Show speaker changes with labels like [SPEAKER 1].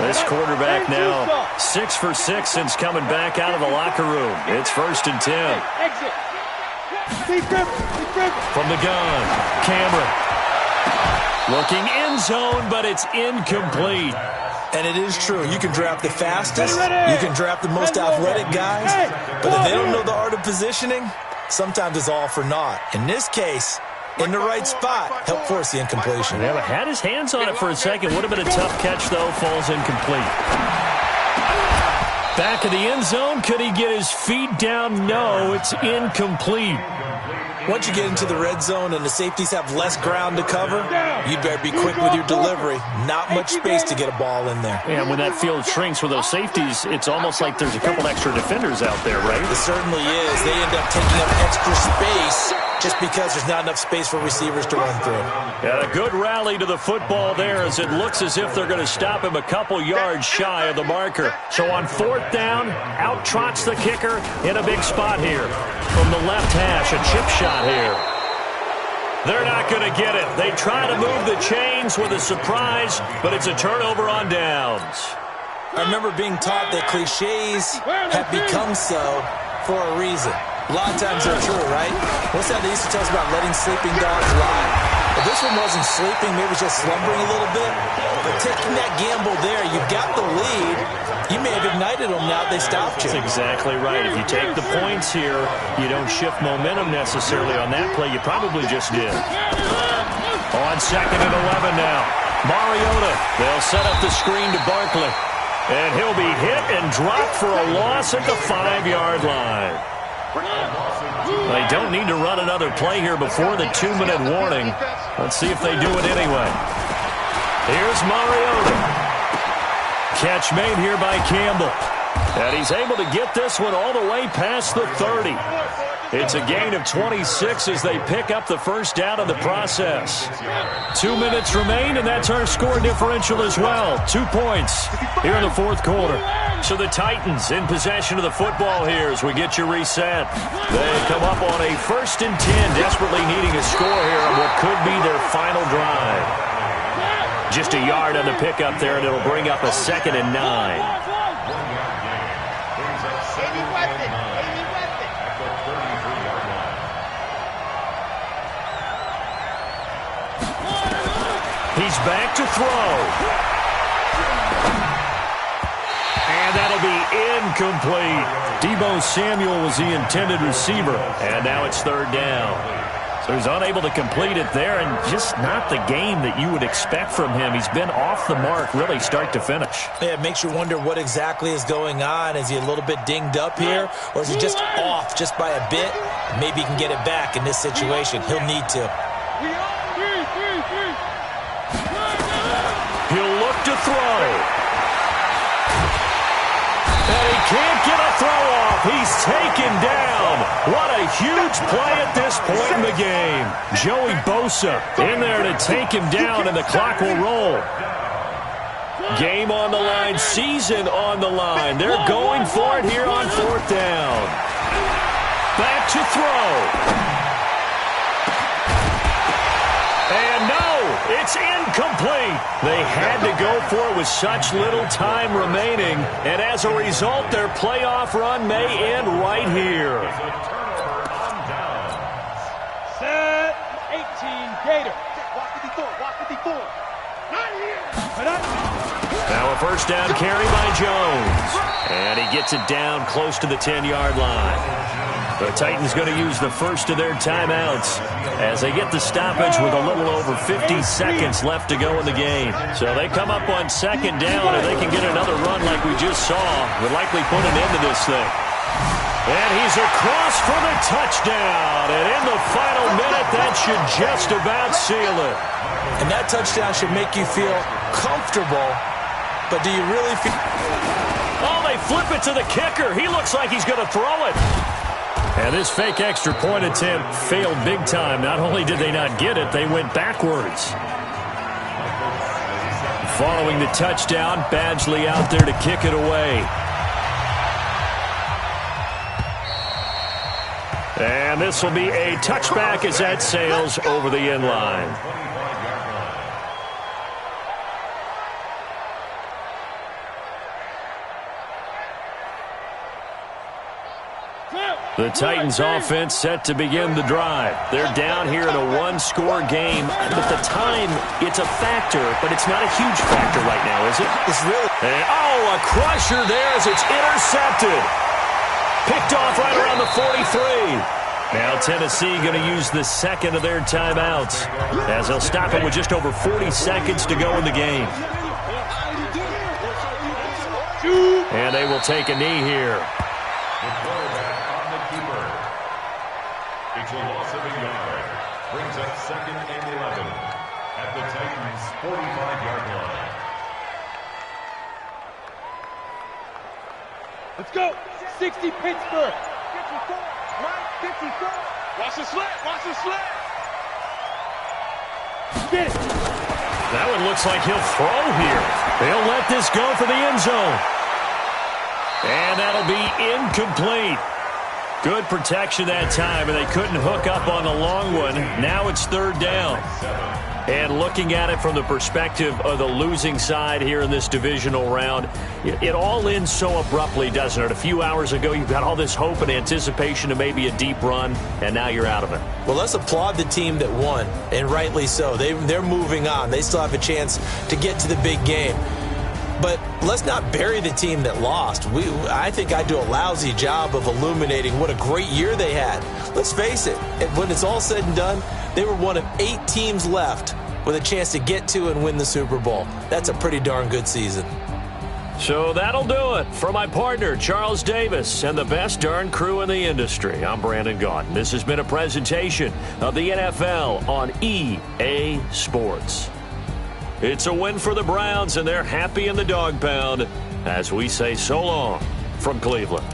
[SPEAKER 1] This quarterback now 6 for 6 since coming back out of the locker room. It's 1st and 10. From the gun, Cameron. Looking end zone, but it's incomplete.
[SPEAKER 2] And it is true. You can draft the fastest. You can draft the most athletic guys. But if they don't know the art of positioning, sometimes it's all for naught. In this case, in the right spot, help force the incompletion.
[SPEAKER 1] Yeah, but had his hands on it for a second. Would have been a tough catch, though. Falls incomplete. Back of the end zone. Could he get his feet down? No, it's incomplete.
[SPEAKER 2] Once you get into the red zone and the safeties have less ground to cover, you better be quick with your delivery. Not much space to get a ball in there.
[SPEAKER 1] Yeah, when that field shrinks with those safeties, it's almost like there's a couple extra defenders out there, right?
[SPEAKER 2] It certainly is. They end up taking up extra space just because there's not enough space for receivers to run through.
[SPEAKER 1] Yeah, a good rally to the football there as it looks as if they're going to stop him a couple yards shy of the marker. So on 4th down, out trots the kicker in a big spot here. From the left hash, a chip shot here. They're not going to get it. They try to move the chains with a surprise, but it's a turnover on downs.
[SPEAKER 2] I remember being taught that cliches have become so for a reason. A lot of times they're true, right? What's that they used to tell us about letting sleeping dogs lie? But this one wasn't sleeping, maybe just slumbering a little bit. But taking that gamble there, you got the lead. You may have ignited them now they stopped you.
[SPEAKER 1] That's exactly right. If you take the points here, you don't shift momentum necessarily on that play. You probably just did. On 2nd and 11 now. Mariota, they'll set up the screen to Barkley. And he'll be hit and dropped for a loss at the 5-yard line. They don't need to run another play here before the 2-minute warning. Let's see if they do it anyway. Here's Mariota. Catch made here by Campbell. And he's able to get this one all the way past the 30. It's a gain of 26 as they pick up the 1st down in the process. 2 minutes remain, and that's our score differential as well. 2 points here in the 4th quarter. So the Titans in possession of the football here as we get you reset. They come up on a 1st and 10, desperately needing a score here on what could be their final drive. Just a yard on the pickup there, and it'll bring up a 2nd and 9. He's back to throw. And that'll be incomplete. Deebo Samuel was the intended receiver. And now it's 3rd down. So he's unable to complete it there, and just not the game that you would expect from him. He's been off the mark, really, start to finish.
[SPEAKER 2] Yeah, it makes you wonder what exactly is going on. Is he a little bit dinged up here, or is he just off just by a bit? Maybe he can get it back in this situation. He'll need to.
[SPEAKER 1] He'll look to throw. And he can't get a throw off. He's taken down. What a huge play at this point in the game. Joey Bosa in there to take him down, and the clock will roll. Game on the line, season on the line. They're going for it here on 4th down. Back to throw. And no, it's incomplete. They had to go for it with such little time remaining. And as a result, their playoff run may end right here.
[SPEAKER 3] Set 18, Gator. Walk 54. Not here.
[SPEAKER 1] Now a 1st down carry by Jones. And he gets it down close to the 10-yard line. The Titans going to use the first of their timeouts as they get the stoppage with a little over 50 seconds left to go in the game. So they come up on 2nd down, and they can get another run like we just saw. Would likely put an end to this thing. And he's across for the touchdown. And in the final minute, that should just about seal it.
[SPEAKER 2] And that touchdown should make you feel comfortable, but do you really feel...
[SPEAKER 1] Oh, they flip it to the kicker. He looks like he's going to throw it. And this fake extra point attempt failed big time. Not only did they not get it, they went backwards. Following the touchdown, Badgley out there to kick it away. And this will be a touchback as that sails over the end line. The Titans offense set to begin the drive. They're down here in a one-score game. At the time, it's a factor, but it's not a huge factor right now, is it?
[SPEAKER 2] It's really.
[SPEAKER 1] And, oh, a crusher there as it's intercepted. Picked off right around the 43. Now Tennessee going to use the second of their timeouts as they'll stop it with just over 40 seconds to go in the game. And they will take a knee here.
[SPEAKER 4] It's a loss of a yard. Brings up 2nd and 11 at the Titans' 45-yard line.
[SPEAKER 3] Let's go. 60 Pittsburgh. 54. Right, 54. Watch the slant. Watch the slant. Get it.
[SPEAKER 1] That one looks like he'll throw here. They'll let this go for the end zone. And that'll be incomplete. Good protection that time, and they couldn't hook up on the long one. Now it's 3rd down. And looking at it from the perspective of the losing side here in this divisional round, it all ends so abruptly, doesn't it? A few hours ago, you've got all this hope and anticipation of maybe a deep run, and now you're out of it.
[SPEAKER 2] Well, let's applaud the team that won, and rightly so. They're moving on. They still have a chance to get to the big game. But let's not bury the team that lost. I think I do a lousy job of illuminating what a great year they had. Let's face it, when it's all said and done, they were one of 8 teams left with a chance to get to and win the Super Bowl. That's a pretty darn good season.
[SPEAKER 1] So that'll do it. For my partner, Charles Davis, and the best darn crew in the industry, I'm Brandon Gaudin. This has been a presentation of the NFL on EA Sports. It's a win for the Browns, and they're happy in the dog pound as we say so long from Cleveland.